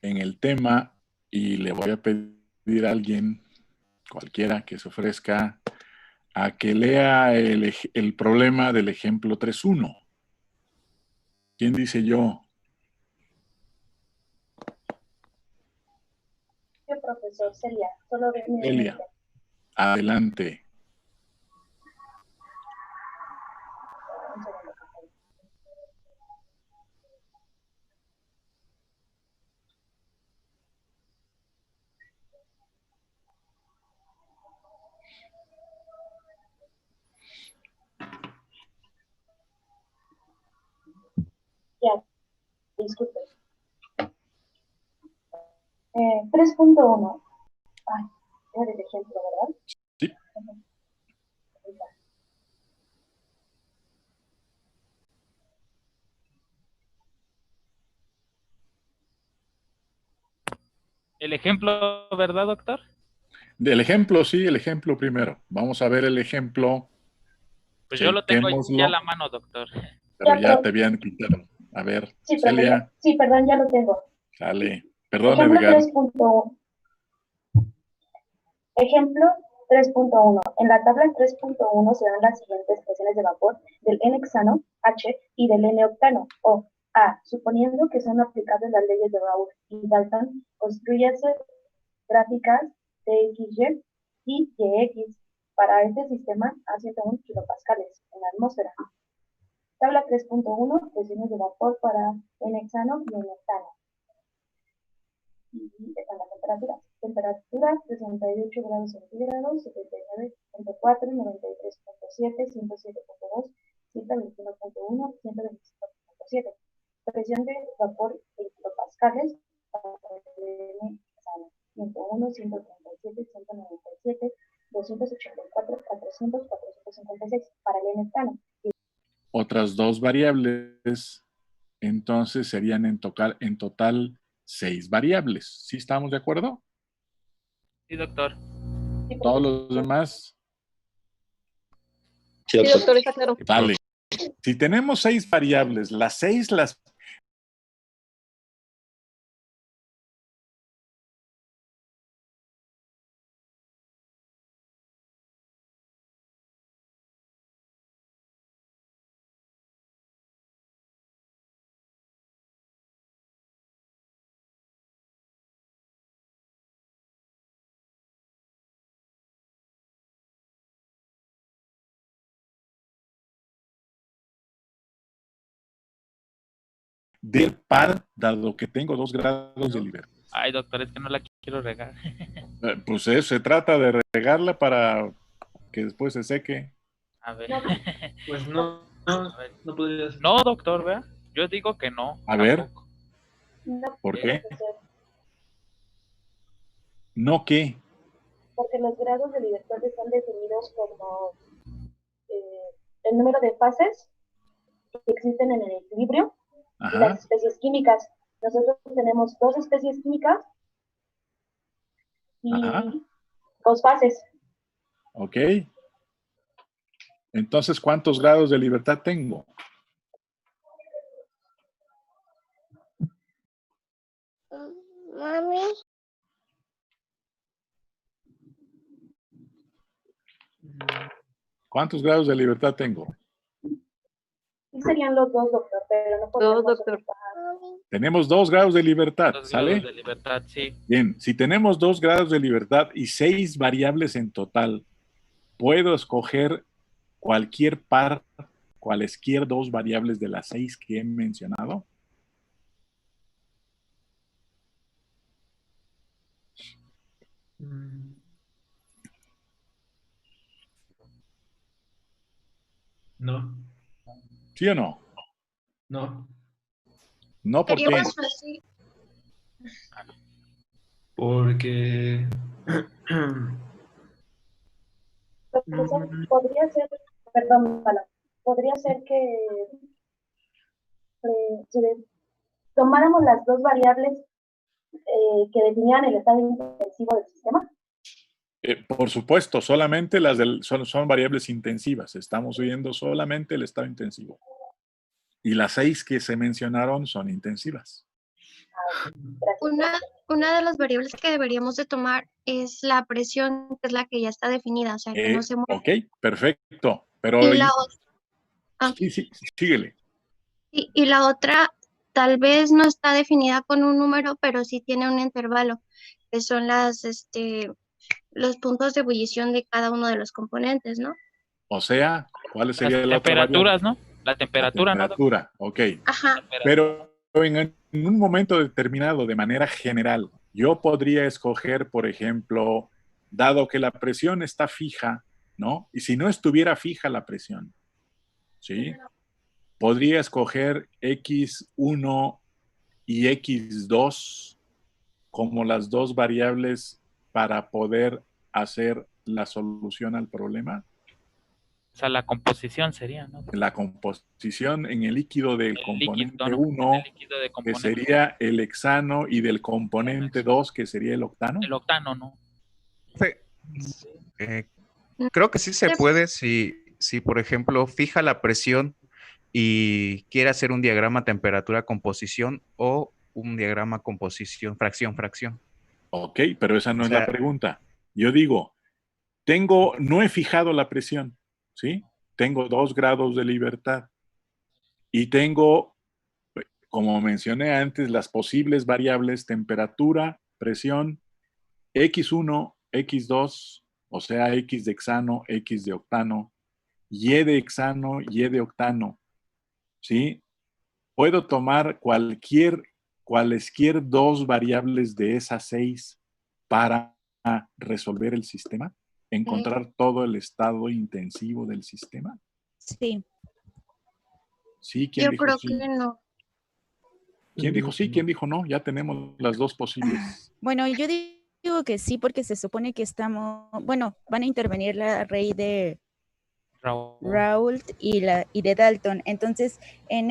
en el tema y le voy a pedir a alguien, cualquiera que se ofrezca, a que lea el problema del ejemplo 3.1. ¿Quién dice yo? ¿Qué profesor sería? Solo Elia, adelante. Un segundo. Ya, disculpe. 3.1. Ay, era el ejemplo, ¿verdad? Sí. El ejemplo, ¿verdad, doctor? Del ejemplo, sí, el ejemplo primero. Vamos a ver el ejemplo. Pues yo lo tengo Chequémoslo, ya a la mano, doctor. pero ya te habían quitado. A ver, Sí, Celia. sí, perdón, ya lo tengo. Sale. Perdón, Ejemplo Edgar. 3.1. Ejemplo 3.1. En la tabla 3.1 se dan las siguientes presiones de vapor del N-hexano, H, y del N-octano, O. A. Suponiendo que son aplicables las leyes de Raoult y Dalton, construyase gráficas de XY y YX para este sistema a 101 kilopascales en la atmósfera. Tabla 3.1, presiones de vapor para N-hexano y N-octano. Y están las temperaturas. Temperatura 68 grados centígrados, 79.4, 93.7, 107.2, 121.1, 125.7. Presión de vapor en kilopascales para el N-hexano. 101, 137, 197, 284, 400, 456 para el N-hexano. Otras dos variables, entonces serían en total 6 variables. ¿Sí estamos de acuerdo? Sí, doctor. Todos los demás. Sí, doctor, está claro. Vale. Si tenemos 6 variables, las 6 las del par, dado que tengo 2 grados de libertad. Ay, doctor, es que no la quiero regar. Pues eso, se trata de regarla para que después se seque. A ver. Pues no podría ser. No, doctor, ¿verdad? Yo digo que no. A tampoco. ver, No, ¿por qué? profesor, ¿No qué? porque los grados de libertad están definidos como el número de fases que existen en el equilibrio y las Ajá. especies químicas. Nosotros tenemos 2 especies químicas y Ajá. 2 fases. Ok. Entonces, ¿cuántos grados de libertad tengo? Mami. ¿Cuántos grados de libertad tengo? Sí serían los 2, doctor, pero no podemos doctor. Tenemos 2 grados de libertad, 2 ¿sale? grados de libertad, sí. Bien, si tenemos 2 grados de libertad y 6 variables en total, ¿puedo escoger cualquier par, cualesquier 2 variables de las 6 que he mencionado? No. ¿Sí o no? No. No, ¿por qué? Porque Profesor, podría ser, perdón, podría ser que si tomáramos las 2 variables que definían el estado intensivo del sistema. Por supuesto, solamente son variables intensivas. Estamos viendo solamente el estado intensivo. Y las 6 que se mencionaron son intensivas. Gracias. Una de las variables que deberíamos de tomar es la presión, que es la que ya está definida, o sea, que no se mueve. Ok, perfecto. Pero Y la otra, sí, síguele. y la otra tal vez no está definida con un número, pero sí tiene un intervalo, que son los puntos de ebullición de cada uno de los componentes, ¿no? O sea, ¿cuál Las sería la otra variable? temperaturas, ¿no? La La temperatura, ¿no? temperatura, ok. Ajá. Pero en un momento determinado, de manera general, yo podría escoger, por ejemplo, dado que la presión está fija, ¿no? Y si no estuviera fija la presión, ¿sí? Podría escoger X1 y X2 como las dos variables para poder hacer la solución al problema. O sea, la composición sería, ¿no? La composición en el líquido del El componente líquido, ¿no? 1, El líquido de que componente. sería el hexano, y del componente 2, que sería el octano. El octano, ¿no? Creo que sí se puede si, por ejemplo, fija la presión y quiere hacer un diagrama temperatura-composición o un diagrama composición, fracción. Ok, pero esa no O es la sea, pregunta. Yo digo, no he fijado la presión, ¿sí? Tengo 2 grados de libertad y tengo, como mencioné antes, las posibles variables temperatura, presión, X1, X2, o sea, X de hexano, X de octano, Y de hexano, Y de octano, ¿sí? Puedo tomar cualesquier 2 variables de esas 6 para resolver el sistema, encontrar todo el estado intensivo del sistema. Sí. Sí, ¿quién Yo dijo creo sí? que no. ¿Quién dijo sí? ¿Quién dijo no? Ya tenemos las 2 posibles. Bueno, yo digo que sí, porque se supone que van a intervenir la ley de Raoult y de Dalton. Entonces, en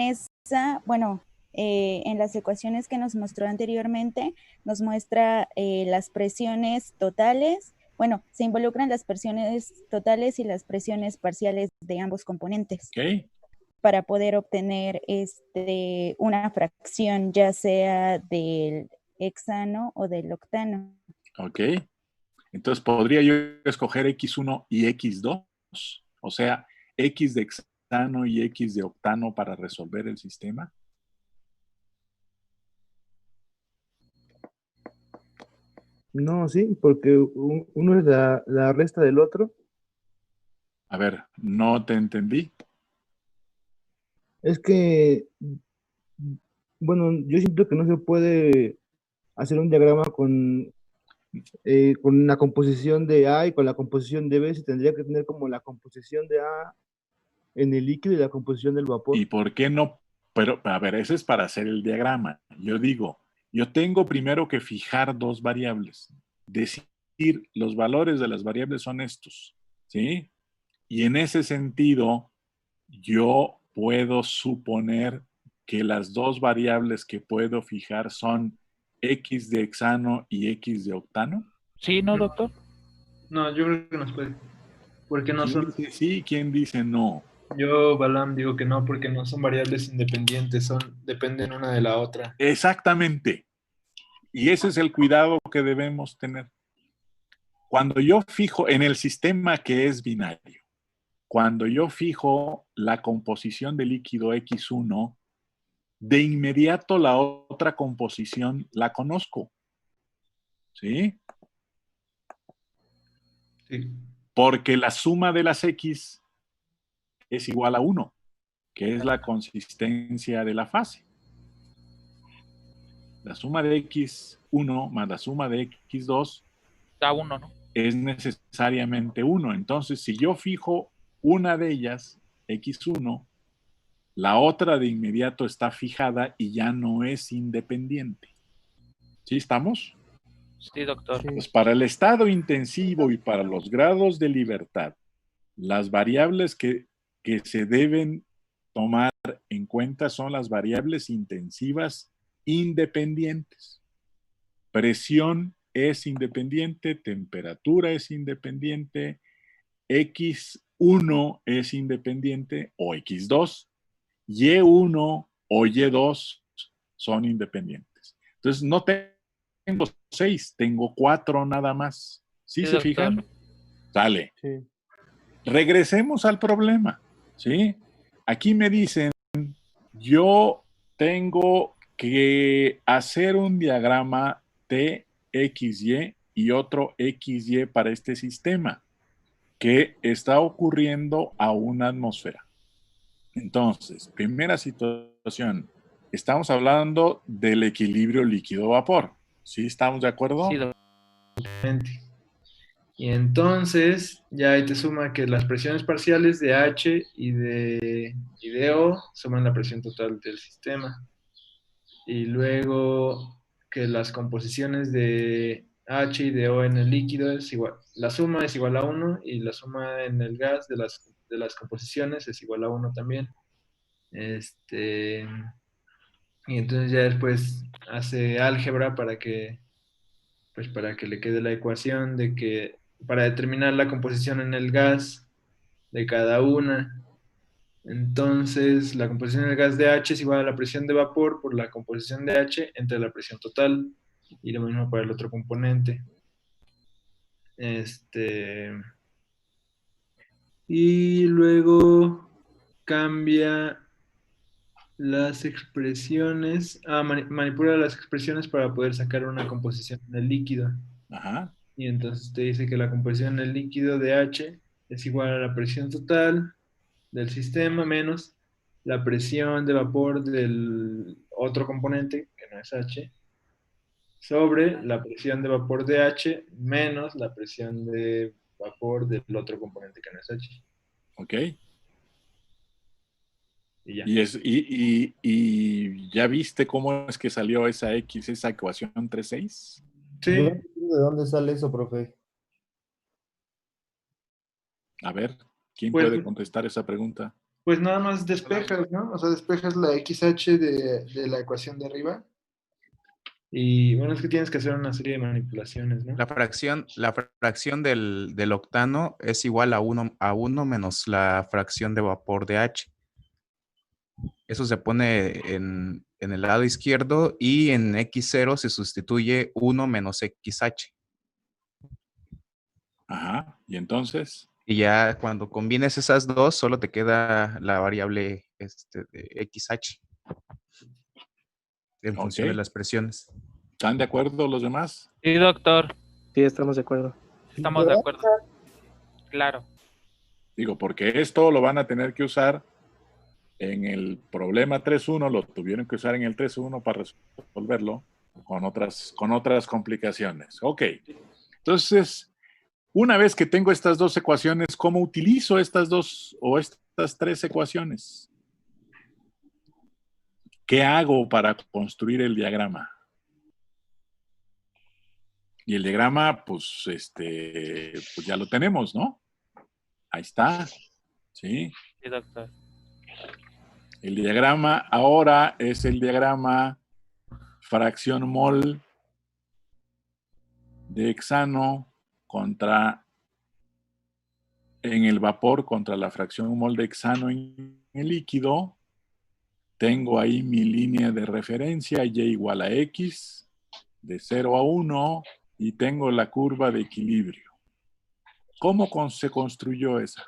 las ecuaciones que nos mostró anteriormente, nos muestra las presiones totales. Bueno, se involucran las presiones totales y las presiones parciales de ambos componentes. Ok. Para poder obtener una fracción, ya sea del hexano o del octano. Ok. Entonces, ¿podría yo escoger X1 y X2? O sea, X de hexano y X de octano para resolver el sistema. No, sí, porque uno es la resta del otro. A ver, no te entendí. Es que, bueno, yo siento que no se puede hacer un diagrama con la composición de A y con la composición de B. Se tendría que tener como la composición de A en el líquido y la composición del vapor. ¿Y por qué no? Pero, a ver, ese es para hacer el diagrama. Yo digo, yo tengo primero que fijar 2 variables. Decir, los valores de las variables son estos, ¿sí? Y en ese sentido, yo puedo suponer que las 2 variables que puedo fijar son X de hexano y X de octano. Sí, ¿no, doctor? No, yo creo que no se puede. Porque no ¿Quién son. dice sí? ¿Quién dice no? Yo, Balam, digo que no, porque no son variables independientes, dependen una de la otra. Exactamente. Y ese es el cuidado que debemos tener. Cuando yo fijo en el sistema que es binario, cuando yo fijo la composición del líquido X1, de inmediato la otra composición la conozco. ¿Sí? Sí. Porque la suma de las X es igual a 1, que es la consistencia de la fase. La suma de X1 más la suma de X2 Da 1, ¿no? es necesariamente 1. Entonces, si yo fijo una de ellas, X1, la otra de inmediato está fijada y ya no es independiente. ¿Sí estamos? Sí, doctor. Pues para el estado intensivo y para los grados de libertad, las variables que se deben tomar en cuenta son las variables intensivas independientes. Presión es independiente, temperatura es independiente, X1 es independiente o X2, Y1 o Y2 son independientes. Entonces no tengo 6, tengo 4 nada más. ¿Sí Sí, se doctor. fijan? Sale. Sí. Regresemos al problema, ¿sí? Aquí me dicen, yo tengo que hacer un diagrama T, X, Y y otro X, Y para este sistema que está ocurriendo a una atmósfera. Entonces, primera situación, estamos hablando del equilibrio líquido-vapor. ¿Sí estamos de acuerdo? Sí, doctor. Y entonces ya ahí te suma que las presiones parciales de H y de O suman la presión total del sistema. Y luego que las composiciones de H y de O en el líquido es igual, la suma es igual a 1 y la suma en el gas de las composiciones es igual a 1 también. Y entonces ya después hace álgebra para que le quede la ecuación de que para determinar la composición en el gas de cada una. Entonces, la composición del gas de H es igual a la presión de vapor por la composición de H entre la presión total. Y lo mismo para el otro componente. Y luego cambia las expresiones. Manipula las expresiones para poder sacar una composición en el líquido. Ajá. Y entonces te dice que la composición en el líquido de H es igual a la presión total del sistema menos la presión de vapor del otro componente, que no es H, sobre la presión de vapor de H menos la presión de vapor del otro componente, que no es H. Ok. Y ya. Y ya viste cómo es que salió esa X, esa ecuación 3,6. Sí, No entiendo de dónde sale eso, profe. A ver, ¿quién Pues- puede contestar esa pregunta? pues nada más despejas, ¿no? O sea, despejas la XH de la ecuación de arriba. Y bueno, es que tienes que hacer una serie de manipulaciones, ¿no? La fracción del octano es igual a 1 menos la fracción de vapor de H. Eso se pone en el lado izquierdo y en X0 se sustituye 1 menos XH. Ajá. Y entonces, Y ya cuando combines esas dos, solo te queda la variable de XH en función de ok. las presiones. ¿Están de acuerdo los demás? Sí, doctor. Sí, estamos de acuerdo. Estamos de acuerdo. Claro. Digo, porque esto lo van a tener que usar en el problema 3.1, lo tuvieron que usar en el 3.1 para resolverlo con otras complicaciones. Ok. Entonces, una vez que tengo estas dos ecuaciones, ¿cómo utilizo estas dos o estas tres ecuaciones? ¿Qué hago para construir el diagrama? Y el diagrama, pues ya lo tenemos, ¿no? Ahí está. ¿Sí? Sí, doctor. El diagrama ahora es el diagrama fracción mol de hexano en el vapor contra la fracción mol de hexano en el líquido. Tengo ahí mi línea de referencia, y igual a x, de 0 a 1, y tengo la curva de equilibrio. ¿Cómo se construyó esa?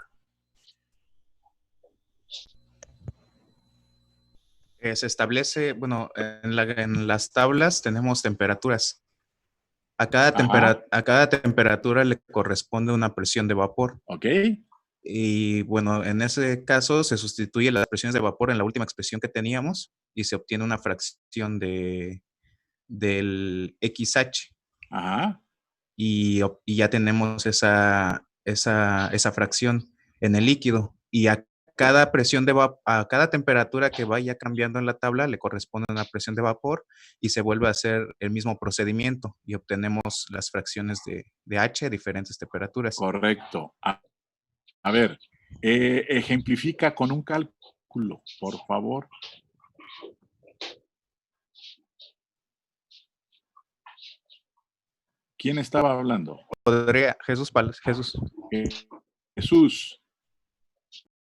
Se establece, bueno, en las tablas tenemos temperaturas. A cada temperatura le corresponde una presión de vapor. ¿Ok? Y bueno, en ese caso se sustituye las presiones de vapor en la última expresión que teníamos y se obtiene una fracción del XH. Ajá. Y ya tenemos esa fracción en el líquido. Y a cada a cada temperatura que vaya cambiando en la tabla le corresponde una presión de vapor y se vuelve a hacer el mismo procedimiento y obtenemos las fracciones de H a diferentes temperaturas. Correcto. A ver, ejemplifica con un cálculo, por favor. ¿Quién estaba hablando? Jesús. Jesús.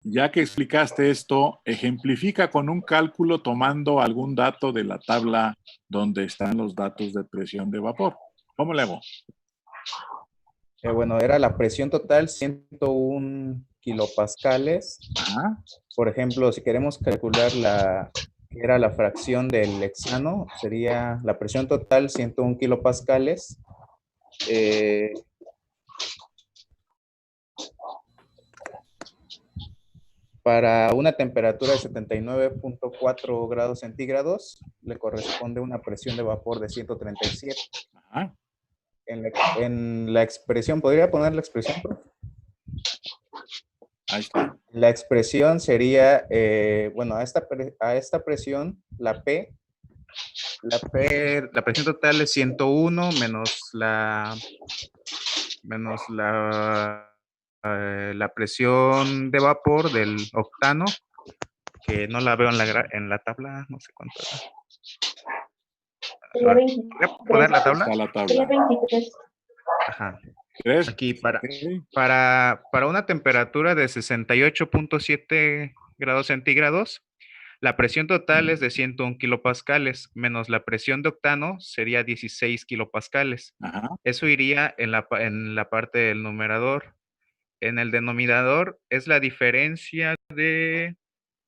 ya que explicaste esto, ejemplifica con un cálculo tomando algún dato de la tabla donde están los datos de presión de vapor. ¿Cómo le hago? Bueno, era la presión total 101 kilopascales. Ajá. Por ejemplo, si queremos calcular que era la fracción del hexano, sería la presión total 101 kilopascales. Para una temperatura de 79.4 grados centígrados, le corresponde una presión de vapor de 137. Ajá. En la expresión, ¿podría poner la expresión, profe? Ahí está. La expresión sería, bueno, a esta presión, la presión total es 101 menos la presión de vapor del octano, que no la veo en la tabla, no sé cuánto era. Sería ¿Podría 23. poner la tabla? Está la Sería tabla. 23. Ajá. ¿Tres? Aquí Sí. para una temperatura de 68.7 grados centígrados, la presión total es de 101 kilopascales, menos la presión de octano sería 16 kilopascales. Ajá. Eso iría en la parte del numerador. En el denominador es la diferencia de,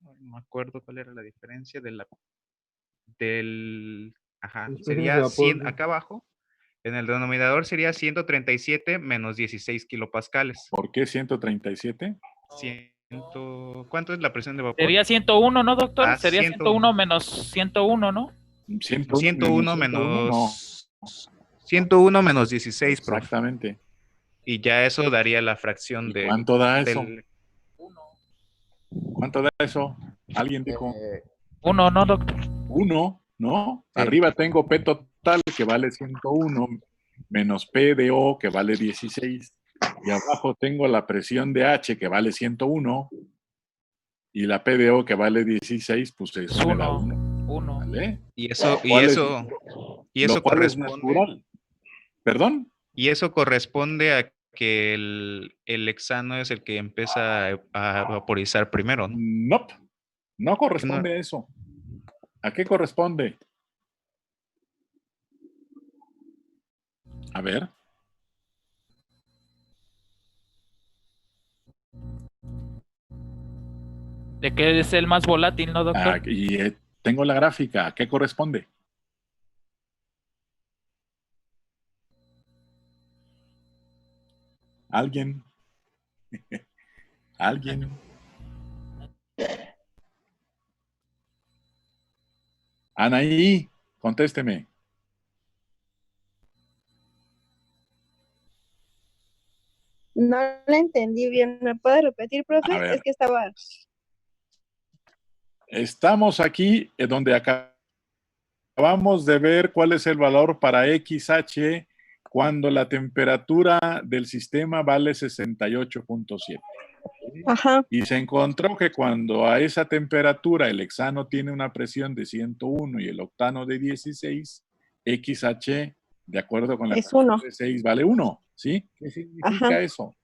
no me acuerdo cuál era la diferencia ajá, Las presiones de sería vapor. 100 acá abajo. En el denominador sería 137 menos 16 kilopascales. ¿Por qué 137? ¿Cuánto es la presión de vapor? Sería 101, ¿no, doctor? Ah, Sería 101 menos 101, ¿no? 101 no. 101 menos 16, profe. Exactamente. Y ya eso daría la fracción ¿Y cuánto da eso? del ¿Cuánto da eso? ¿Alguien dijo? 1, ¿no, doctor? 1, ¿no? Sí. Arriba tengo P total que vale 101 menos P de O que vale 16. Y abajo tengo la presión de H que vale 101 y la P de O que vale 16, pues eso me da 1. 1. ¿Vale? Y eso Lo cual es natural. ¿Perdón? Y eso corresponde a que el hexano es el que empieza a vaporizar primero, ¿no? Nope. No corresponde a eso. ¿A qué corresponde? A ver. ¿De qué es el más volátil, no, doctor? Tengo la gráfica. ¿A qué corresponde? ¿Alguien? ¿Alguien? Anaí, contésteme. No la entendí bien. ¿Me puede repetir, profe? A ver. Es que estaba... Estamos aquí donde acabamos de ver cuál es el valor para XH cuando la temperatura del sistema vale 68.7. Ajá. Y se encontró que cuando a esa temperatura el hexano tiene una presión de 101 y el octano de 16, XH, de acuerdo con la es 1. de 6, vale 1. ¿Sí? ¿Qué significa eso?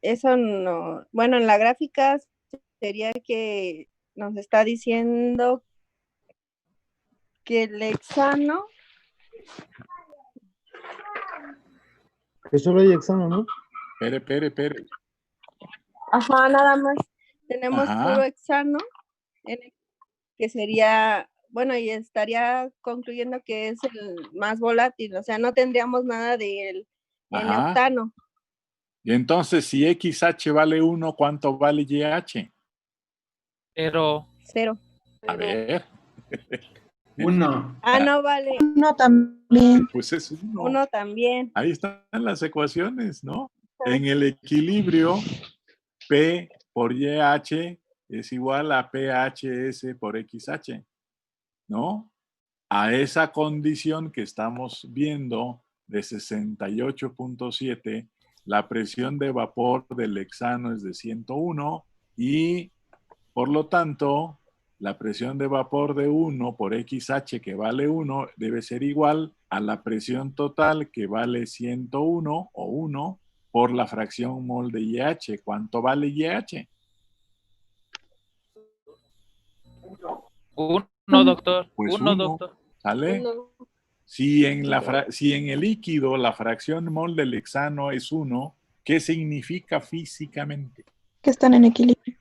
Eso no... Bueno, en la gráfica sería que nos está diciendo que el hexano... Que solo hay hexano, ¿no? Pere. Ajá, nada más. Tenemos Ajá. puro hexano, que sería... Bueno, y estaría concluyendo que es el más volátil. O sea, no tendríamos nada del octano. Y entonces, si XH vale 1, ¿cuánto vale YH? 0. A ver. 1. Ah, no vale. 1 también. Pues es 1. 1 también. Ahí están las ecuaciones, ¿no? En el equilibrio, P por YH es igual a PHS por XH, ¿no? A esa condición que estamos viendo de 68.7, la presión de vapor del hexano es de 101 y, por lo tanto, la presión de vapor de 1 por XH, que vale 1, debe ser igual a la presión total, que vale 101 o 1, por la fracción mol de YH. ¿Cuánto vale YH? 1, doctor. Pues 1, 1, doctor. ¿sale? Si en el líquido la fracción mol del hexano es 1, ¿qué significa físicamente? Que están en equilibrio.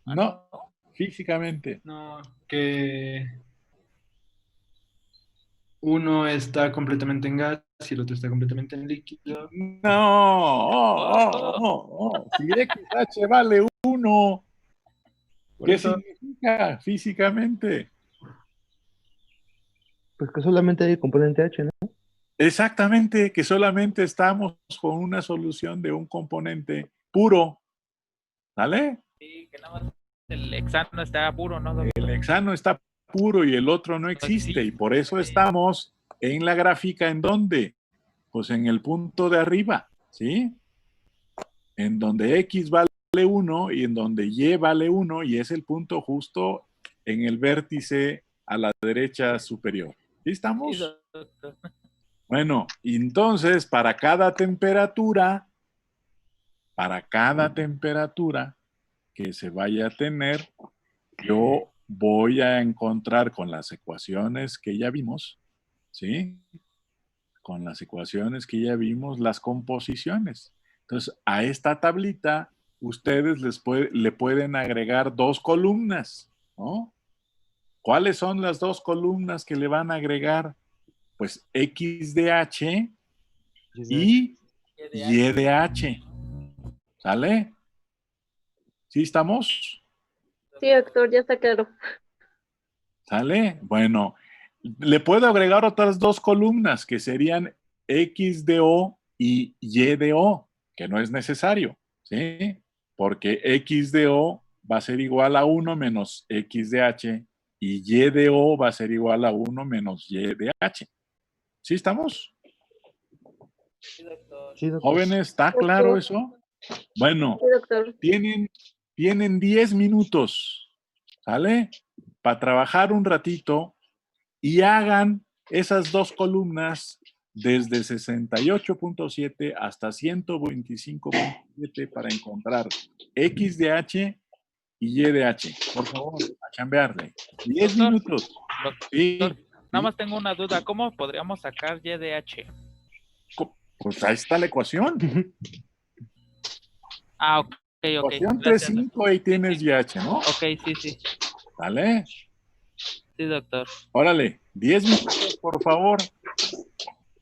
No, físicamente. No, que uno está completamente en gas y el otro está completamente en líquido. No. Si XH vale 1, ¿qué significa físicamente? Pues que solamente hay componente H, ¿no? Exactamente, que solamente estamos con una solución de un componente puro. ¿Sale? Sí, que nada más el hexano está puro, ¿no, doctor? El hexano está puro y el otro no existe, y por eso estamos en la gráfica, ¿en dónde? Pues en el punto de arriba, ¿sí? En donde X vale 1 y en donde Y vale 1, y es el punto justo en el vértice a la derecha superior. ¿Sí estamos? Sí, doctor. Bueno, entonces para cada temperatura que se vaya a tener, yo voy a encontrar con las ecuaciones que ya vimos, ¿sí? Con las ecuaciones que ya vimos, las composiciones. Entonces, a esta tablita, ustedes le pueden agregar 2 columnas, ¿no? ¿Cuáles son las 2 columnas que le van a agregar? Pues X de H y Y de H. ¿Sale? ¿Sí estamos? Sí, doctor, ya está claro. ¿Sale? Bueno, le puedo agregar otras 2 columnas que serían X de O y Y de O, que no es necesario, ¿sí? Porque X de O va a ser igual a 1 menos X de H y Y de O va a ser igual a 1 menos Y de H. ¿Sí estamos? Sí, doctor. Sí, doctor. Jóvenes, ¿está claro eso? Bueno, Sí, doctor. tienen 10 minutos, ¿sale? Para trabajar un ratito y hagan esas 2 columnas desde 68.7 hasta 125.7 para encontrar X de H y Y de H. Por favor, a chambearle. 10 Doctor, minutos. Sí, nada más tengo una duda. ¿Cómo podríamos sacar Y de H? pues ahí está la ecuación. Ah, ok. Ecuación Gracias, 3.5, ahí tienes YH, ¿no? Ok, sí. ¿Vale? Sí, doctor. Órale, 10 minutos, por favor.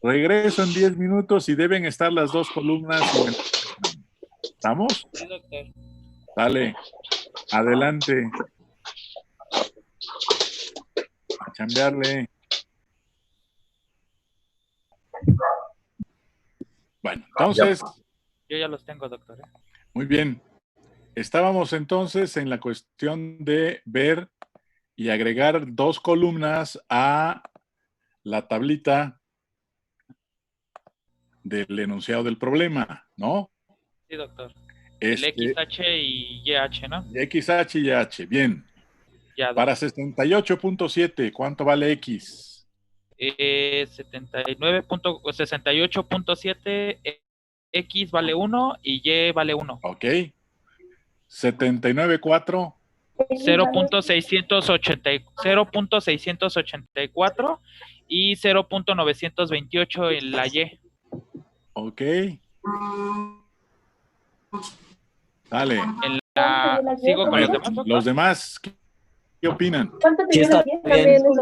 Regreso en 10 minutos y deben estar las 2 columnas. ¿Estamos? Sí, doctor. Dale, adelante. A chambearle. Bueno, entonces. Yo ya los tengo, doctor. Muy bien. Estábamos entonces en la cuestión de ver y agregar 2 columnas a la tablita del enunciado del problema, ¿no? Sí, doctor. El XH y YH, ¿no? XH y YH, bien. Ya, para 68.7, ¿cuánto vale X? 68.7, X vale 1 y Y vale 1. Ok. 79.4. 0.684 y 0.928 en la Y. Ok. Dale. ¿Sigo con los demás? Los demás, ¿qué opinan? ¿Cuánto te dio la Y? ¿También esos?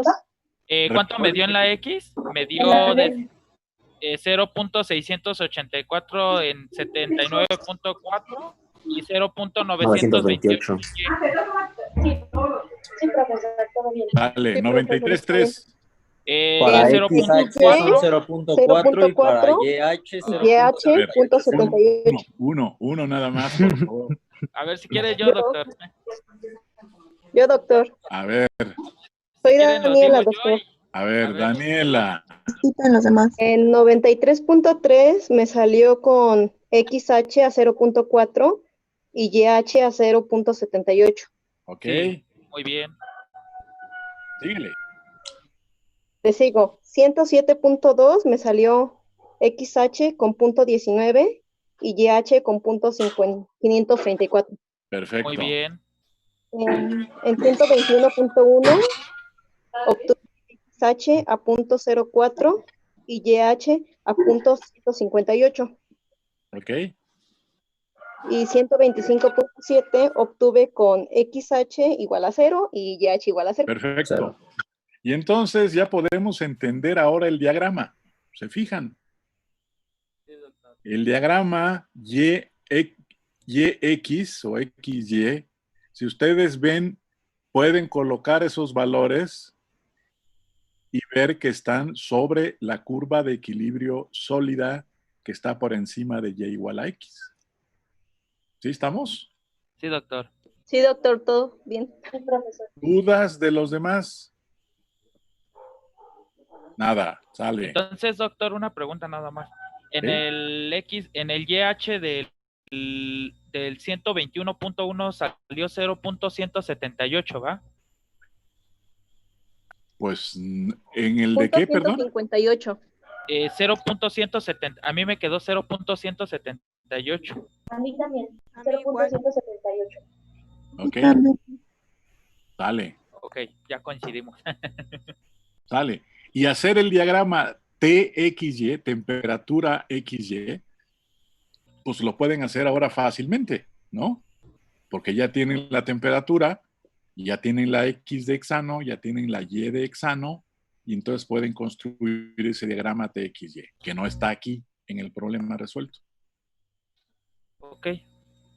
¿Cuánto me dio en la X? Me dio de 0.684 en 79.4 y 0.928. Sí, profesor, todo bien. Dale, Sí, 93.3. Para XH 0.4 son 0.4 y para YH 0.78. Uno nada más, por favor. A ver, si quiere yo, doctor. Yo, doctor. A ver. Soy Daniela, doctor. A ver, Daniela. Los demás. En 93.3 me salió con XH a 0.4 y YH a 0.78. Ok. Sí, muy bien. Síguele. Le sigo. 107.2 me salió XH con .19 y YH con punto 534. Perfecto. Muy bien. En punto 21.1 obtuve XH a punto 04 y YH a punto 158. Ok. Y 125.7 obtuve con XH igual a 0 y YH igual a 0. Perfecto. Y entonces ya podemos entender ahora el diagrama. ¿Se fijan? El diagrama YX o XY, si ustedes ven, pueden colocar esos valores y ver que están sobre la curva de equilibrio sólida que está por encima de Y igual a X. ¿Sí estamos? Sí, doctor. Sí, doctor, todo bien. Profesor. ¿Dudas de los demás? Nada, sale. Entonces, doctor, una pregunta nada más. En ¿Sí? en el YH del 121.1 salió 0.178, ¿va? Pues, ¿en el de Punto qué, perdón? 158. 0.170. A mí me quedó 0.178. A mí también. A mí igual. 0.178. Ok. Sale, Ok, ya coincidimos. sale. Y hacer el diagrama TXY, temperatura XY, pues lo pueden hacer ahora fácilmente, ¿no? Porque ya tienen la temperatura, ya tienen la X de hexano, ya tienen la Y de hexano, y entonces pueden construir ese diagrama TXY, que no está aquí en el problema resuelto. Ok,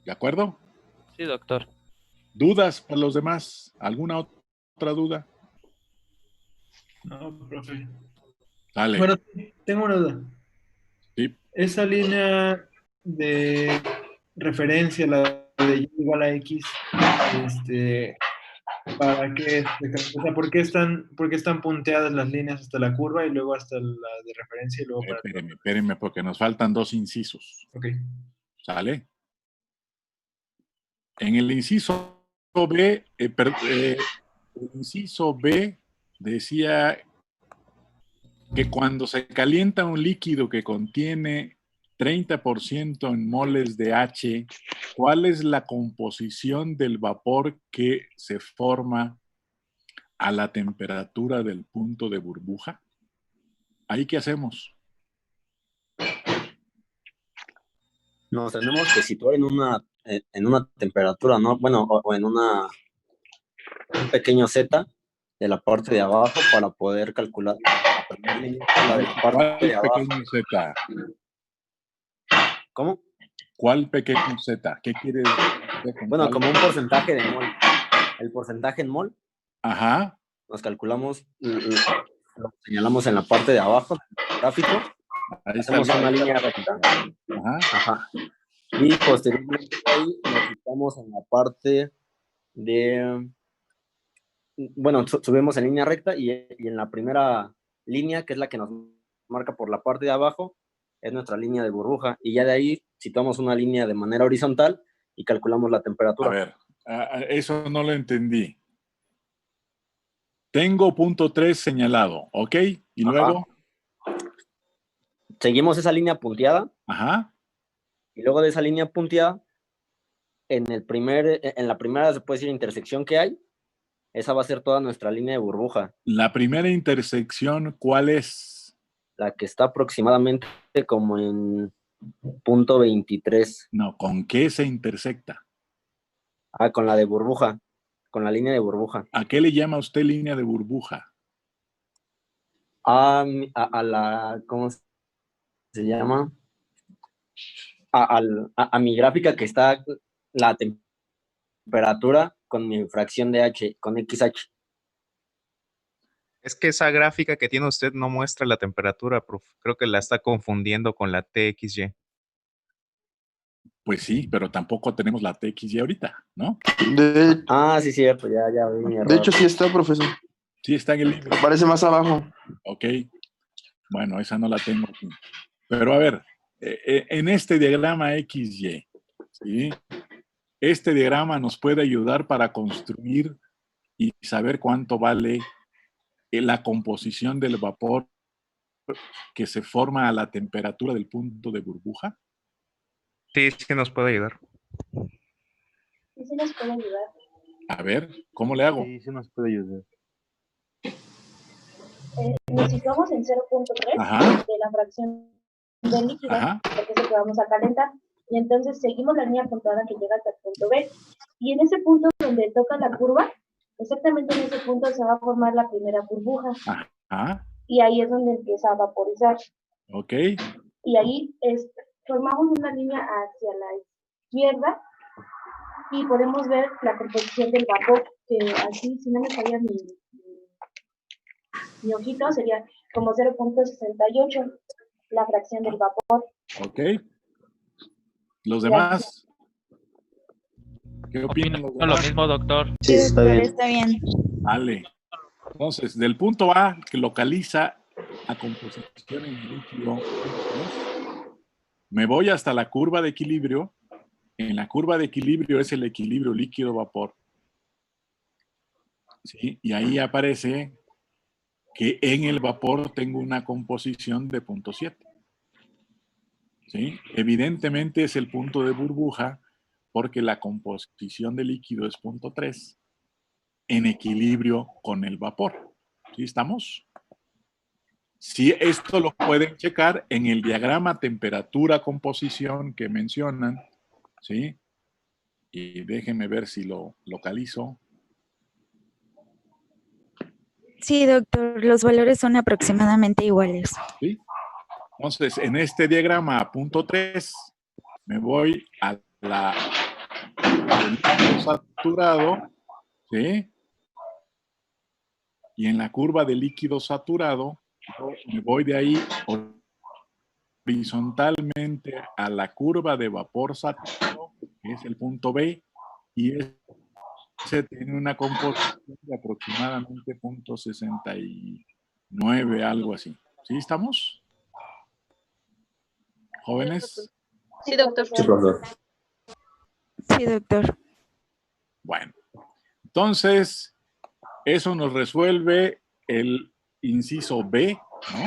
¿De acuerdo? sí, doctor. ¿Dudas para los demás? ¿Alguna otra duda? No, profe. Dale. Bueno, tengo una duda. Sí. Esa línea de referencia, la de Y igual a X, ¿para qué? O sea, por qué están punteadas las líneas hasta la curva y luego hasta la de referencia y luego para Espérenme, porque nos faltan dos incisos. Ok. ¿Sale? En el inciso B, el inciso B decía que cuando se calienta un líquido que contiene 30% en moles de H, ¿cuál es la composición del vapor que se forma a la temperatura del punto de burbuja? ¿Ahí qué hacemos? Nos tenemos que situar en una temperatura, ¿no? Bueno, o en un pequeño Z de la parte de abajo para poder calcular la de la parte de ¿Cuál abajo. pequeño Z? ¿Cómo? ¿Cuál pequeño Z? ¿Qué quiere decir? Bueno, como un porcentaje de mol. El porcentaje en mol. Ajá. Nos calculamos, lo señalamos en la parte de abajo del gráfico. Ahí hacemos está una línea recta. Ajá. Y posteriormente ahí nos quitamos en la parte de... Bueno, subimos en línea recta y en la primera línea, que es la que nos marca por la parte de abajo, es nuestra línea de burbuja. Y ya de ahí situamos una línea de manera horizontal y calculamos la temperatura. A ver, eso no lo entendí. Tengo punto 3 señalado, ¿ok? Y luego... Seguimos esa línea punteada. Ajá. Y luego de esa línea punteada, en la primera, se puede decir, intersección que hay, esa va a ser toda nuestra línea de burbuja. La primera intersección, ¿cuál es? La que está aproximadamente como en punto 23. No, ¿con qué se intersecta? Con la de burbuja, con la línea de burbuja. ¿A qué le llama usted línea de burbuja? A la, ¿cómo se llama? A mi gráfica que está la temperatura con mi fracción de H, con XH. Es que esa gráfica que tiene usted no muestra la temperatura, prof. Creo que la está confundiendo con la TXY. Pues sí, pero tampoco tenemos la TXY ahorita, ¿no? Sí, cierto, ya vi mi error. De hecho, sí está, profesor. Sí está en el libro. Aparece más abajo. Ok. Bueno, esa no la tengo aquí. Pero a ver, en este diagrama XY, ¿sí? Este diagrama nos puede ayudar para construir y saber cuánto vale la composición del vapor que se forma a la temperatura del punto de burbuja. Sí, sí nos puede ayudar. ¿Y si nos puede ayudar? A ver, ¿cómo le hago? Sí, sí nos puede ayudar. Nos situamos en 0.3 Ajá. de la fracción del líquido, Ajá. porque es lo que vamos a calentar. Y entonces seguimos la línea puntuada que llega hasta el punto B. Y en ese punto donde toca la curva, exactamente en ese punto se va a formar la primera burbuja. Ajá. Y ahí es donde empieza a vaporizar. Ok. Y ahí formamos una línea hacia la izquierda y podemos ver la composición del vapor, que así, si no me falla mi ojito, sería como 0.68 la fracción del vapor. Ok. ¿Los demás? ¿Qué opinan los Lo demás? mismo, doctor. Sí, está bien. Está bien. Vale. Entonces, del punto A, que localiza la composición en el líquido, me voy hasta la curva de equilibrio. En la curva de equilibrio es el equilibrio líquido-vapor. ¿Sí? Y ahí aparece que en el vapor tengo una composición de 0.7. ¿Sí? Evidentemente es el punto de burbuja porque la composición de líquido es 0.3 en equilibrio con el vapor. ¿Sí estamos? Sí, esto lo pueden checar en el diagrama temperatura-composición que mencionan. ¿Sí? Y déjenme ver si lo localizo. Sí, doctor, los valores son aproximadamente iguales. ¿Sí? Entonces, en este diagrama a punto 3, me voy a la líquido saturado, ¿sí? Y en la curva de líquido saturado, me voy de ahí horizontalmente a la curva de vapor saturado, que es el punto B, y ese tiene una composición de aproximadamente 0.69, algo así. ¿Sí estamos? ¿Jóvenes? Sí, doctor. Sí, profesor. Sí, doctor. Bueno, entonces, eso nos resuelve el inciso B, ¿no?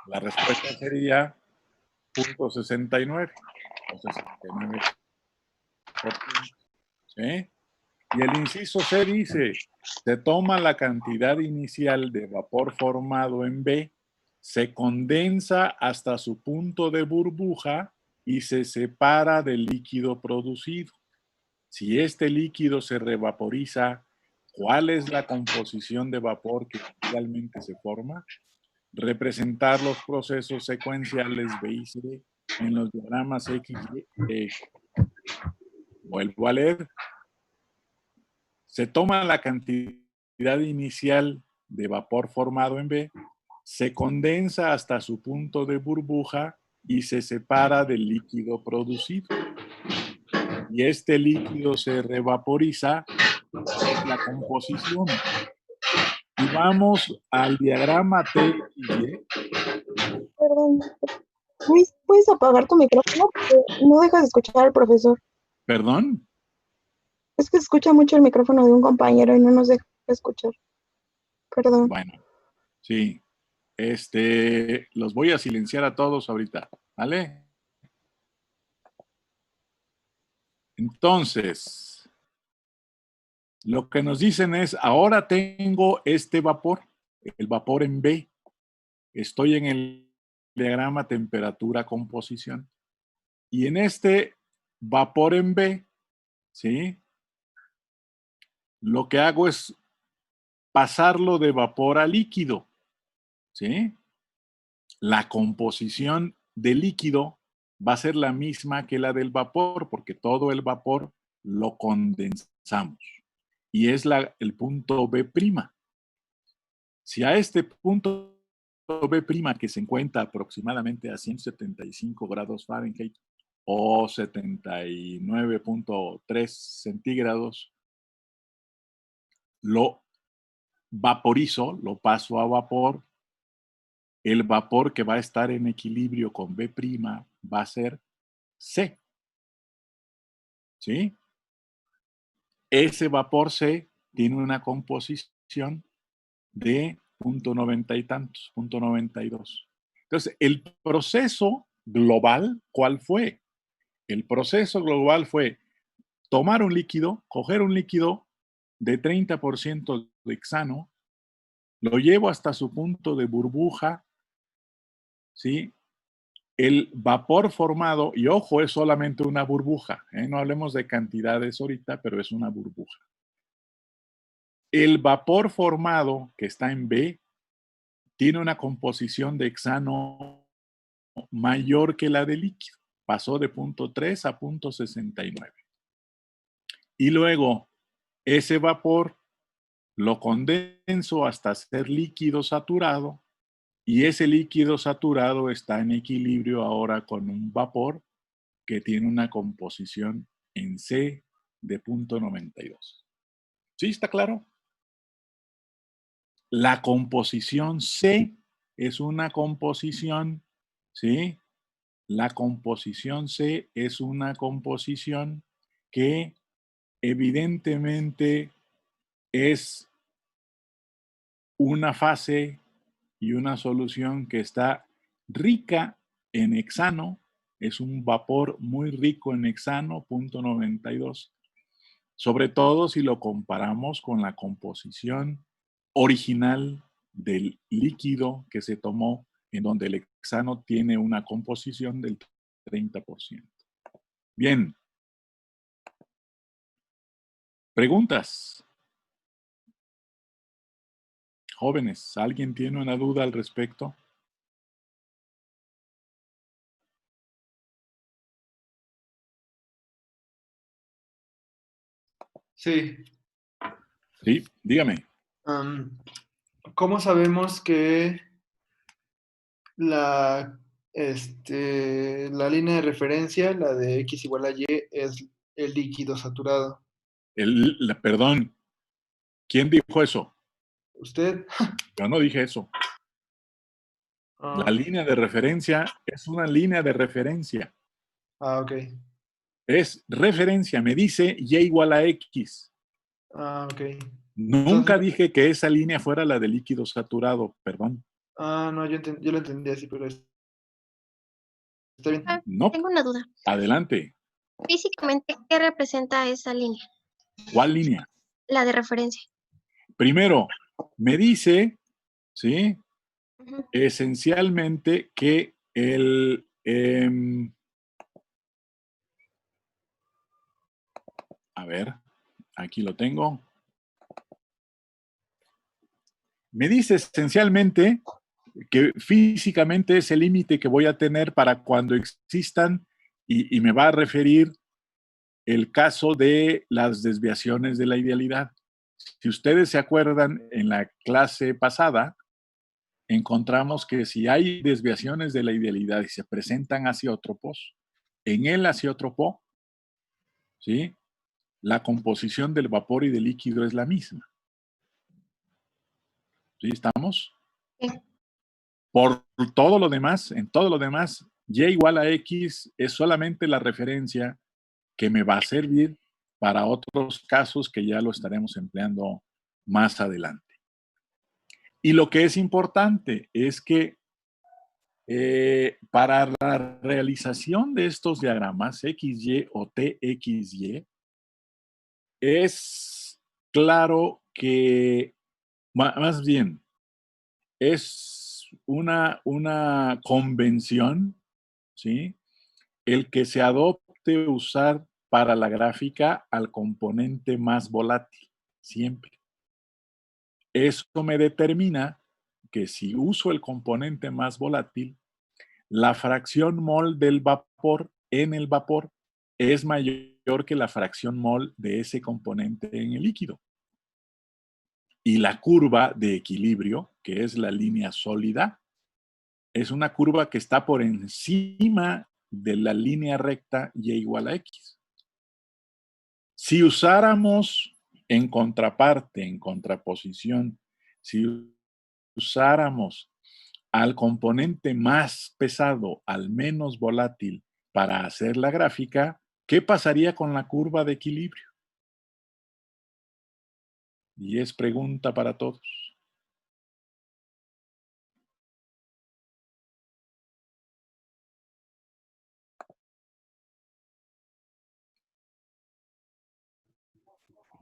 La respuesta sería 0.69. O 69. ¿Sí? Y el inciso C dice, se toma la cantidad inicial de vapor formado en B, se condensa hasta su punto de burbuja y se separa del líquido producido. Si este líquido se revaporiza, ¿cuál es la composición de vapor que inicialmente se forma? Representar los procesos secuenciales B y C en los diagramas X, Y, E. Vuelvo a leer. Se toma la cantidad inicial de vapor formado en B, se condensa hasta su punto de burbuja y se separa del líquido producido. Y este líquido se revaporiza, es la composición. Y vamos al diagrama T y Y. Perdón, Luis, ¿puedes apagar tu micrófono? Porque no dejas de escuchar al profesor. ¿Perdón? Es que se escucha mucho el micrófono de un compañero y no nos deja escuchar. Perdón. Bueno, sí. Los voy a silenciar a todos ahorita, ¿vale? Entonces, lo que nos dicen es, ahora tengo este vapor, el vapor en B. Estoy en el diagrama temperatura-composición. Y en este vapor en B, ¿sí? Lo que hago es pasarlo de vapor a líquido, ¿sí? La composición del líquido va a ser la misma que la del vapor, porque todo el vapor lo condensamos. Y es el punto B'. Si a este punto B', que se encuentra aproximadamente a 175 grados Fahrenheit o 79.3 centígrados, lo vaporizo, lo paso a vapor. El vapor que va a estar en equilibrio con B' va a ser C. ¿Sí? Ese vapor C tiene una composición de .90 y tantos, .92. Entonces, el proceso global, ¿cuál fue? El proceso global fue tomar un líquido, coger un líquido de 30% de hexano, lo llevo hasta su punto de burbuja, ¿sí? El vapor formado, y ojo, es solamente una burbuja, ¿eh? No hablemos de cantidades ahorita, pero es una burbuja. El vapor formado, que está en B, tiene una composición de hexano mayor que la de líquido. Pasó de 0.3 a 0.69. Y luego, ese vapor lo condenso hasta ser líquido saturado, y ese líquido saturado está en equilibrio ahora con un vapor que tiene una composición en C de 0.92. ¿Sí está claro? La composición C es una composición, ¿sí? La composición C es una composición que evidentemente es una fase y una solución que está rica en hexano, es un vapor muy rico en hexano, 0.92, sobre todo si lo comparamos con la composición original del líquido que se tomó, en donde el hexano tiene una composición del 30%. Bien. ¿Preguntas? Jóvenes, ¿alguien tiene una duda al respecto? Sí. Sí, dígame. ¿Cómo sabemos que la línea de referencia, la de X igual a Y, es el líquido saturado? Perdón, ¿quién dijo eso? ¿Usted? Yo no dije eso. La línea de referencia es una línea de referencia. Ok. Es referencia, me dice Y igual a X. Ok. Nunca dije que esa línea fuera la de líquido saturado, perdón. No, yo lo entendí así, pero está bien. No. Tengo una duda. Adelante. Físicamente, ¿qué representa esa línea? ¿Cuál línea? La de referencia. Primero, me dice, ¿sí? Esencialmente que a ver, aquí lo tengo. Me dice esencialmente que físicamente es el límite que voy a tener para cuando existan, y me va a referir el caso de las desviaciones de la idealidad. Si ustedes se acuerdan, en la clase pasada, encontramos que si hay desviaciones de la idealidad y se presentan azeótropos, en el azeótropo, ¿sí?, la composición del vapor y del líquido es la misma. ¿Sí estamos? Sí. Por todo lo demás, en todo lo demás, Y igual a X es solamente la referencia que me va a servir para otros casos que ya lo estaremos empleando más adelante. Y lo que es importante es que para la realización de estos diagramas XY o TXY, es claro que, más bien, es una convención, ¿sí?, el que se adopte usar para la gráfica al componente más volátil, siempre. Eso me determina que si uso el componente más volátil, la fracción mol del vapor en el vapor es mayor que la fracción mol de ese componente en el líquido. Y la curva de equilibrio, que es la línea sólida, es una curva que está por encima de la línea recta Y igual a X. Si usáramos en contraparte, en contraposición, si usáramos al componente más pesado al menos volátil para hacer la gráfica, ¿qué pasaría con la curva de equilibrio? Y es pregunta para todos.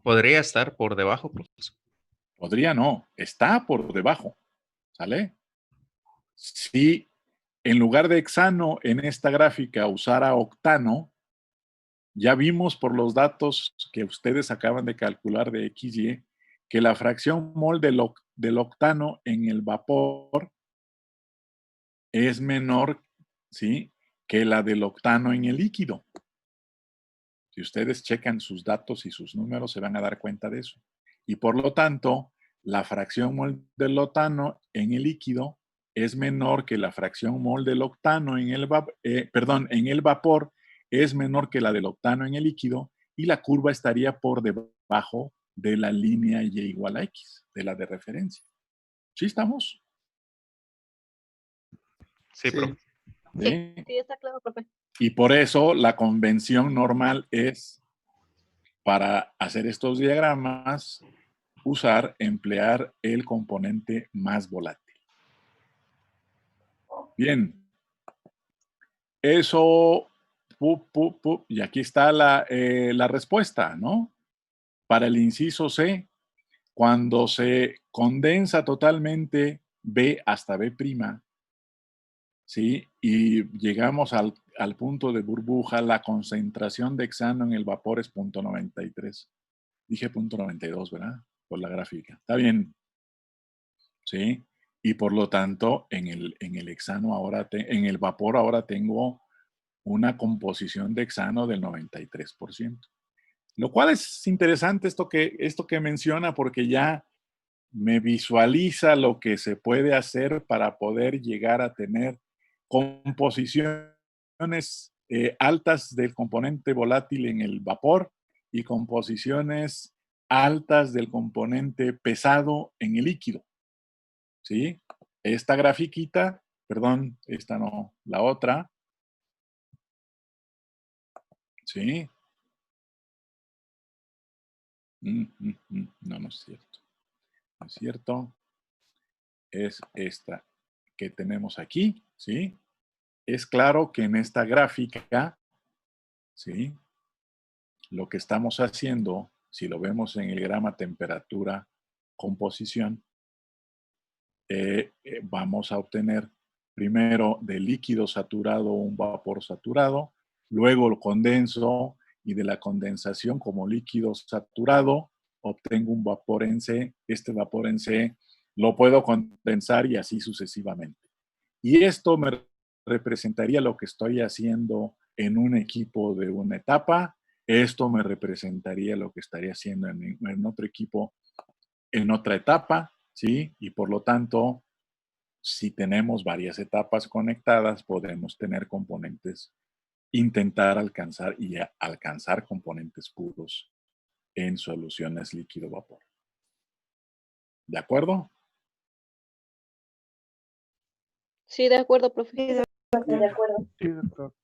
¿Podría estar por debajo, profesor? Podría no, está por debajo, ¿sale? Si en lugar de hexano en esta gráfica usara octano, ya vimos por los datos que ustedes acaban de calcular de XY que la fracción mol del octano en el vapor es menor, ¿sí?, que la del octano en el líquido. Si ustedes checan sus datos y sus números, se van a dar cuenta de eso. Y por lo tanto, la fracción mol del octano en el líquido es menor que la fracción mol del octano en el, en el vapor, es menor que la del octano en el líquido, y la curva estaría por debajo de la línea y igual a X, de la de referencia. ¿Sí estamos? Sí, profe. ¿Sí? Sí, está claro, profe. Y por eso la convención normal es, para hacer estos diagramas, emplear el componente más volátil. Bien. Eso, y aquí está la respuesta, ¿no? Para el inciso C, cuando se condensa totalmente B hasta B', ¿sí? Y llegamos al punto de burbuja, la concentración de hexano en el vapor es 0.93. Dije 0.92, ¿verdad? Por la gráfica. Está bien. ¿Sí? Y por lo tanto, en el hexano ahora, en el vapor ahora tengo una composición de hexano del 93%. Lo cual es interesante esto que menciona, porque ya me visualiza lo que se puede hacer para poder llegar a tener composiciones altas del componente volátil en el vapor y composiciones altas del componente pesado en el líquido. ¿Sí? Esta grafiquita, perdón, esta no, la otra. ¿Sí? No, no es cierto. No es cierto. Es esta que tenemos aquí, ¿sí? Es claro que en esta gráfica, ¿sí?, lo que estamos haciendo, si lo vemos en el grama temperatura composición, vamos a obtener primero del líquido saturado un vapor saturado, luego lo condenso y de la condensación como líquido saturado obtengo un vapor en C. Este vapor en C lo puedo condensar y así sucesivamente. Y esto me representaría lo que estoy haciendo en un equipo de una etapa. Esto me representaría lo que estaría haciendo en otro equipo en otra etapa, ¿sí? Y por lo tanto, si tenemos varias etapas conectadas, podemos tener componentes, intentar alcanzar y alcanzar componentes puros en soluciones líquido-vapor. ¿De acuerdo? Sí, de acuerdo, profe. De acuerdo. Sí, doctor.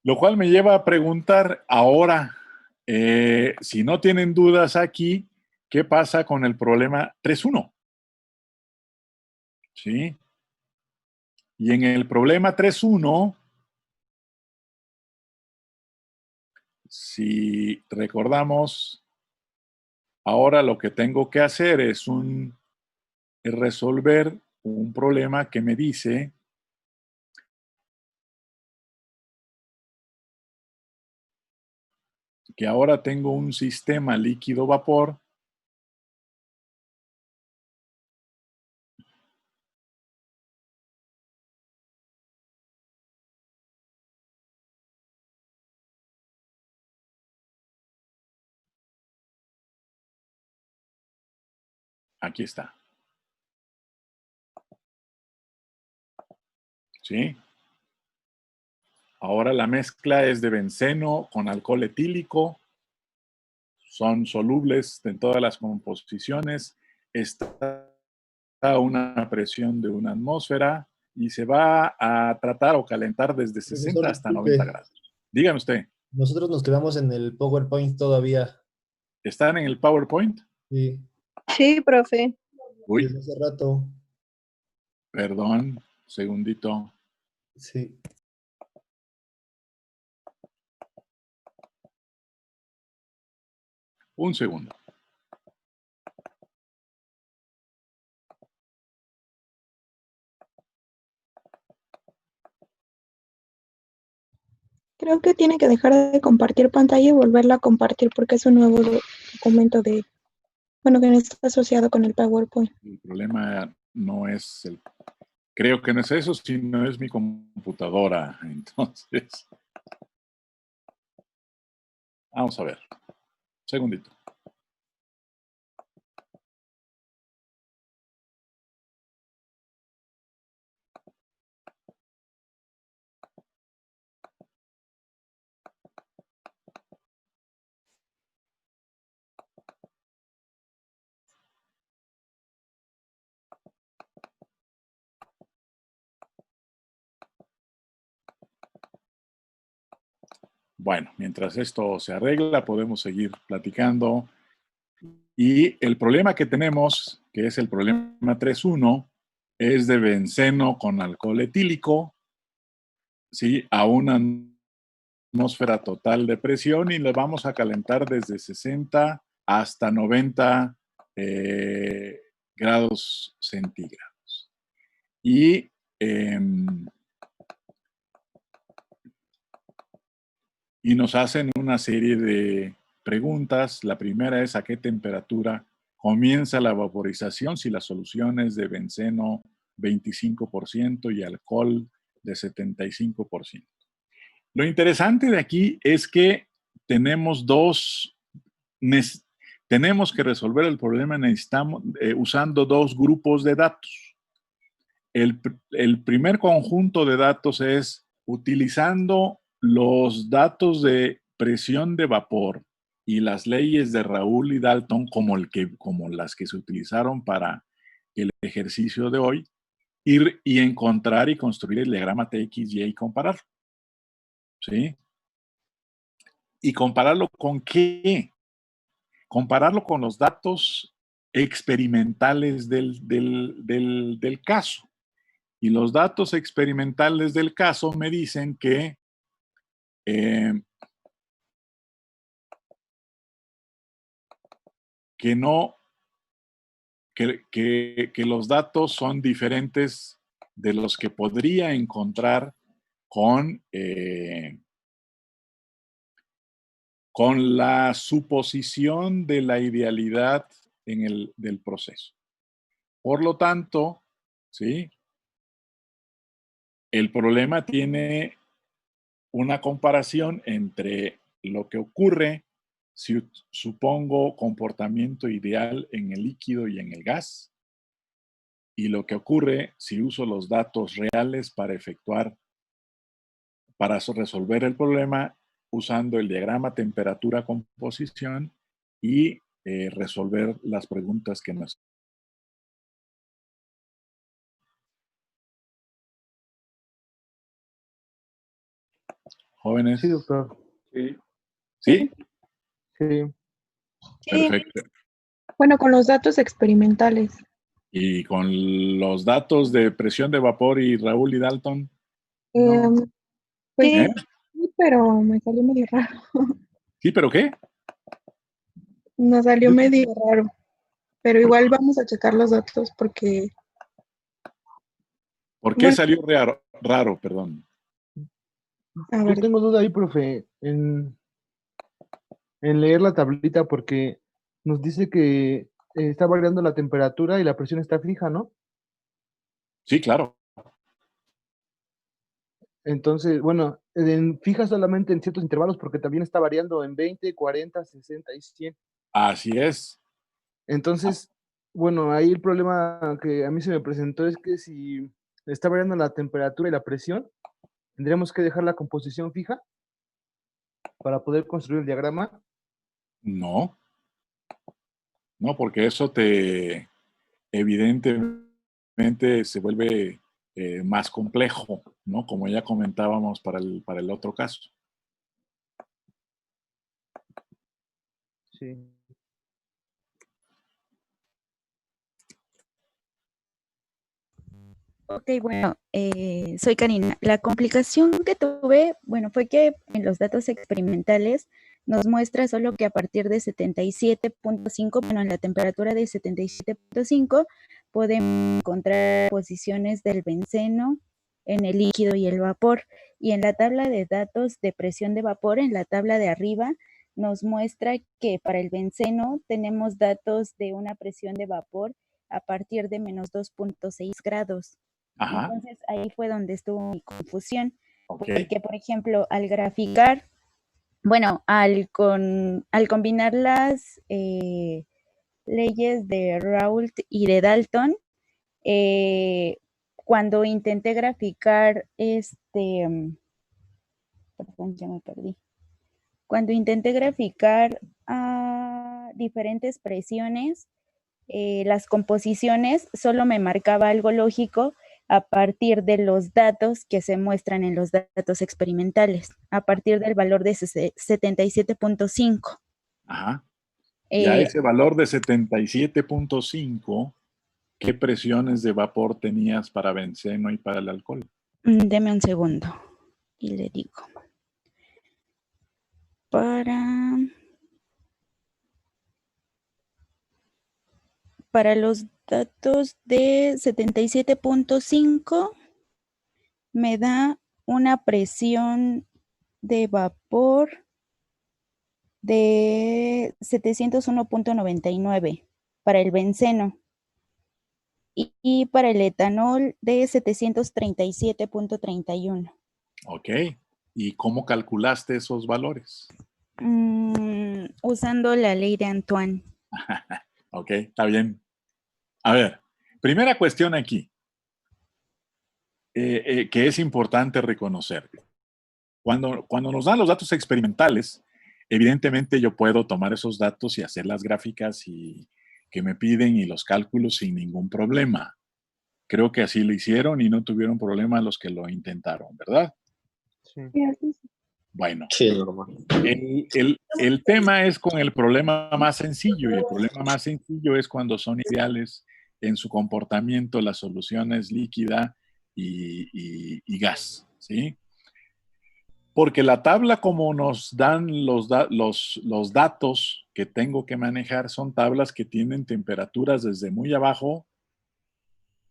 Lo cual me lleva a preguntar ahora, si no tienen dudas aquí, ¿qué pasa con el problema 3.1? ¿Sí? Y en el problema 3.1, si recordamos, ahora lo que tengo que hacer es resolver un problema que me dice que ahora tengo un sistema líquido-vapor aquí está. ¿Sí? Ahora la mezcla es de benceno con alcohol etílico. Son solubles en todas las composiciones. Está a una presión de una atmósfera y se va a tratar o calentar desde 60 Profesor, hasta 90 disculpe, grados. Dígame usted, nosotros nos quedamos en el PowerPoint todavía. ¿están en el PowerPoint? Sí, Sí, profe. Uy, desde hace rato. perdón, segundito. Sí. Un segundo. Creo que tiene que dejar de compartir pantalla y volverla a compartir porque es un nuevo documento bueno, que no está asociado con el PowerPoint. El problema no es creo que no es eso, sino es mi computadora. Entonces, vamos a ver. Un segundito. Bueno, mientras esto se arregla, podemos seguir platicando. Y el problema que tenemos, que es el problema 3.1, es de benceno con alcohol etílico, ¿sí? A una atmósfera total de presión y le vamos a calentar desde 60 hasta 90 grados centígrados. Y nos hacen una serie de preguntas. La primera es: ¿a qué temperatura comienza la vaporización si la solución es de benceno 25% y alcohol de 75%? Lo interesante de aquí es que tenemos tenemos que resolver el problema usando dos grupos de datos. El primer conjunto de datos es utilizando los datos de presión de vapor y las leyes de Raoult y Dalton como las que se utilizaron para el ejercicio de hoy, ir y encontrar y construir el diagrama TXY y compararlo. ¿Sí? ¿Y compararlo con qué? Compararlo con los datos experimentales del caso. Y los datos experimentales del caso me dicen que los datos son diferentes de los que podría encontrar con la suposición de la idealidad del proceso. Por lo tanto, ¿sí? El problema tiene una comparación entre lo que ocurre si supongo comportamiento ideal en el líquido y en el gas, y lo que ocurre si uso los datos reales para resolver el problema usando el diagrama temperatura-composición y resolver las preguntas que nos... ¿Jóvenes? Sí, doctor. Sí. ¿Sí? Sí. Perfecto. Bueno, con los datos experimentales. ¿Y con los datos de presión de vapor y Raoult y Dalton? Pues sí, pero me salió medio raro. ¿Sí, pero qué? Me salió medio raro. Pero igual vamos a checar los datos porque... ¿Por qué salió raro? Perdón. Yo tengo duda ahí, profe, en leer la tablita porque nos dice que está variando la temperatura y la presión está fija, ¿no? Sí, claro. Entonces, bueno, fija solamente en ciertos intervalos porque también está variando en 20, 40, 60 y 100. Así es. Entonces, bueno, ahí el problema que a mí se me presentó es que si está variando la temperatura y la presión, tendríamos que dejar la composición fija para poder construir el diagrama. No, porque eso evidentemente se vuelve más complejo, ¿no? Como ya comentábamos para el otro caso. Sí. Ok, bueno, soy Karina. La complicación que tuve, bueno, fue que en los datos experimentales nos muestra solo que a partir de 77.5, bueno, en la temperatura de 77.5 podemos encontrar posiciones del benceno en el líquido y el vapor. Y en la tabla de datos de presión de vapor, en la tabla de arriba, nos muestra que para el benceno tenemos datos de una presión de vapor a partir de menos 2.6 grados. Ajá. Entonces ahí fue donde estuvo mi confusión, Ok. porque por ejemplo al graficar, bueno, al combinar las leyes de Raoult y de Dalton, cuando intenté graficar perdón, ya me perdí. Cuando intenté graficar diferentes presiones, las composiciones, solo me marcaba algo lógico a partir de los datos que se muestran en los datos experimentales, a partir del valor de 77.5. Ajá. Y a ese valor de 77.5, ¿qué presiones de vapor tenías para benceno y para el alcohol? Deme un segundo y le digo. Para los datos de 77.5 me da una presión de vapor de 701.99 para el benceno y para el etanol de 737.31. Ok. ¿Y cómo calculaste esos valores? Usando la ley de Antoine. Ok, está bien. A ver, primera cuestión aquí, que es importante reconocer. Cuando nos dan los datos experimentales, evidentemente yo puedo tomar esos datos y hacer las gráficas que me piden y los cálculos sin ningún problema. Creo que así lo hicieron y no tuvieron problema los que lo intentaron, ¿verdad? Sí. Bueno, Sí, normal. el tema es con el problema más sencillo, y el problema más sencillo es cuando son ideales en su comportamiento las soluciones líquida y gas, ¿sí? Porque la tabla como nos dan los datos que tengo que manejar son tablas que tienen temperaturas desde muy abajo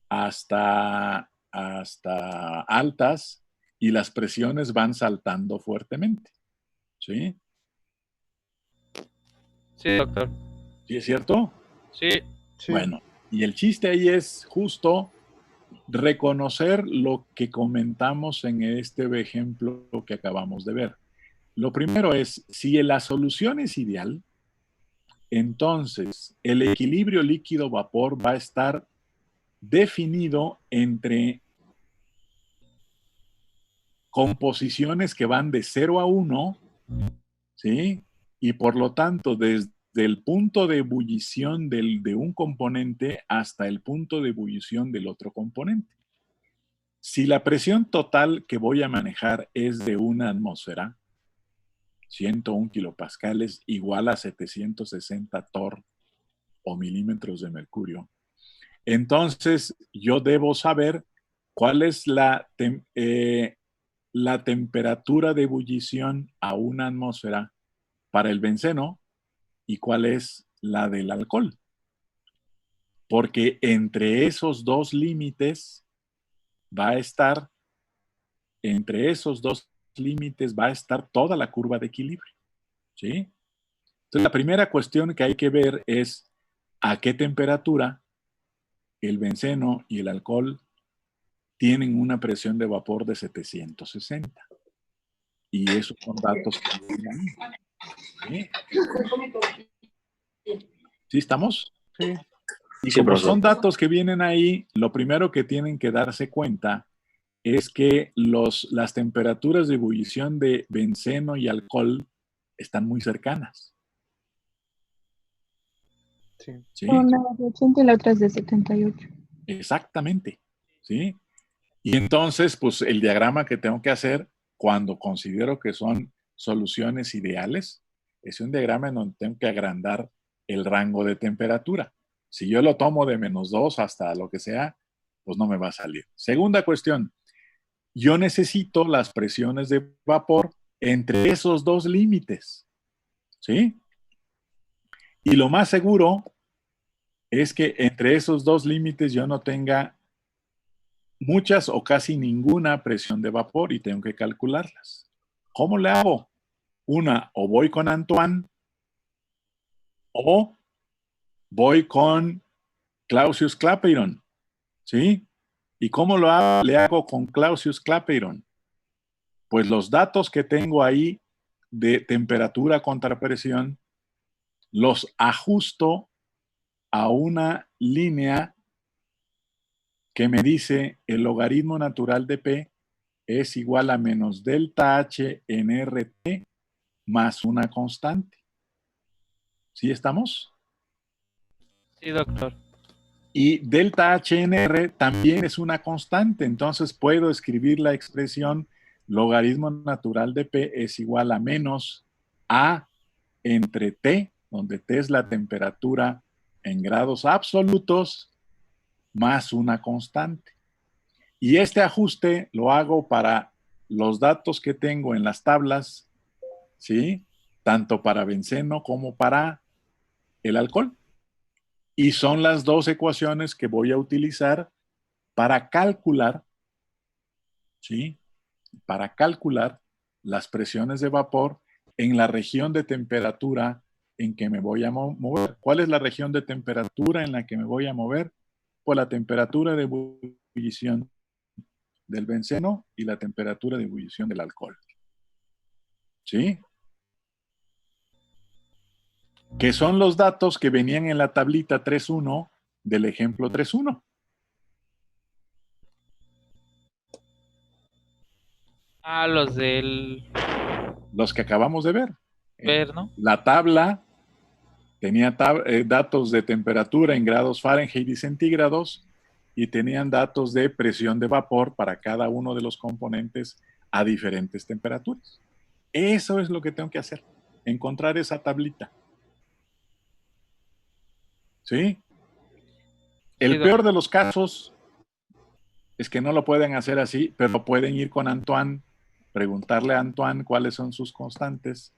hasta altas y las presiones van saltando fuertemente. ¿Sí? Sí, doctor. ¿Sí es cierto? Sí. Bueno, y el chiste ahí es justo reconocer lo que comentamos en este ejemplo que acabamos de ver. Lo primero es, si la solución es ideal, entonces el equilibrio líquido-vapor va a estar definido entre composiciones que van de 0 a 1, ¿sí? Y por lo tanto, desde el punto de ebullición de un componente hasta el punto de ebullición del otro componente. Si la presión total que voy a manejar es de una atmósfera, 101 kilopascales igual a 760 torr o milímetros de mercurio, entonces yo debo saber cuál es la temperatura de ebullición a una atmósfera para el benceno y cuál es la del alcohol. Porque entre esos dos límites va a estar toda la curva de equilibrio. ¿Sí? Entonces, la primera cuestión que hay que ver es a qué temperatura el benceno y el alcohol tienen una presión de vapor de 760. Y esos son datos que vienen ahí. ¿Sí estamos? Sí. Y Sí, como profesor. son datos que vienen ahí, lo primero que tienen que darse cuenta es que las temperaturas de ebullición de benceno y alcohol están muy cercanas. Sí. ¿Sí? Una de 80 y la otra es de 78. Exactamente. ¿Sí? Y entonces, pues el diagrama que tengo que hacer cuando considero que son soluciones ideales es un diagrama en donde tengo que agrandar el rango de temperatura. Si yo lo tomo de -2 hasta lo que sea, pues no me va a salir. Segunda cuestión, yo necesito las presiones de vapor entre esos dos límites. ¿Sí? Y lo más seguro es que entre esos dos límites yo no tenga muchas o casi ninguna presión de vapor y tengo que calcularlas. ¿Cómo le hago? Una, o voy con Antoine o voy con Clausius-Clapeyron. ¿Sí? ¿Y cómo le hago con Clausius-Clapeyron? Pues los datos que tengo ahí de temperatura contra presión los ajusto a una línea que me dice el logaritmo natural de P es igual a menos delta H en RT más una constante. ¿Sí estamos? Sí, doctor. Y delta H en R también es una constante, entonces puedo escribir la expresión logaritmo natural de P es igual a menos A entre T, donde T es la temperatura en grados absolutos, más una constante. Y este ajuste lo hago para los datos que tengo en las tablas, ¿sí? Tanto para benceno como para el alcohol. Y son las dos ecuaciones que voy a utilizar para calcular, ¿sí? Para calcular las presiones de vapor en la región de temperatura en que me voy a mover. ¿Cuál es la región de temperatura en la que me voy a mover? Pues la temperatura de ebullición del benceno y la temperatura de ebullición del alcohol. ¿Sí? Que son los datos que venían en la tablita 3.1 del ejemplo 3.1. Ah, los del... Los que acabamos de ver. Ver, ¿no? La tabla tenía datos de temperatura en grados Fahrenheit y centígrados y tenían datos de presión de vapor para cada uno de los componentes a diferentes temperaturas. Eso es lo que tengo que hacer, encontrar esa tablita. ¿Sí? El peor de los casos es que no lo pueden hacer así, pero pueden ir con Antoine, preguntarle a Antoine cuáles son sus constantes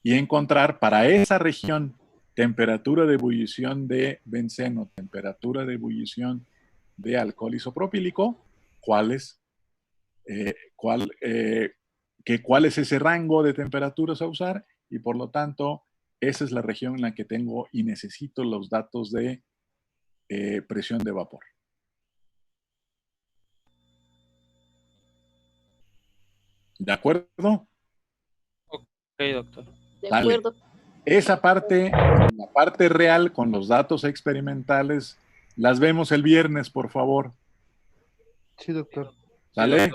y encontrar para esa región temperatura de ebullición de benceno, temperatura de ebullición de alcohol isopropílico, cuál es ese rango de temperaturas a usar y por lo tanto esa es la región en la que tengo y necesito los datos de presión de vapor. ¿De acuerdo? Ok, doctor. De Dale. acuerdo. Esa parte, la parte real con los datos experimentales, las vemos el viernes, por favor. Sí, doctor. ¿Sale?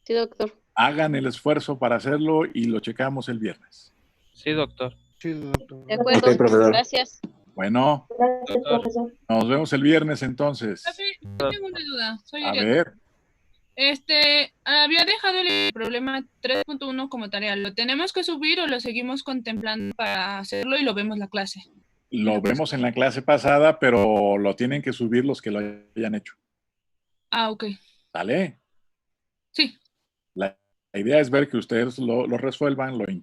Sí, doctor. Hagan el esfuerzo para hacerlo y lo checamos el viernes. Sí, doctor. Sí, doctor. De acuerdo. Ok, profesor. Gracias. Bueno, Gracias, profesor. nos vemos el viernes entonces. Yo tengo una duda. Soy A Ariadna. ver, Había dejado el problema 3.1 como tarea. ¿Lo tenemos que subir o lo seguimos contemplando para hacerlo y lo vemos en la clase? lo vemos en la clase pasada, pero lo tienen que subir los que lo hayan hecho. Ah, ok. ¿Sale? Sí. La idea es ver que ustedes lo resuelvan, lo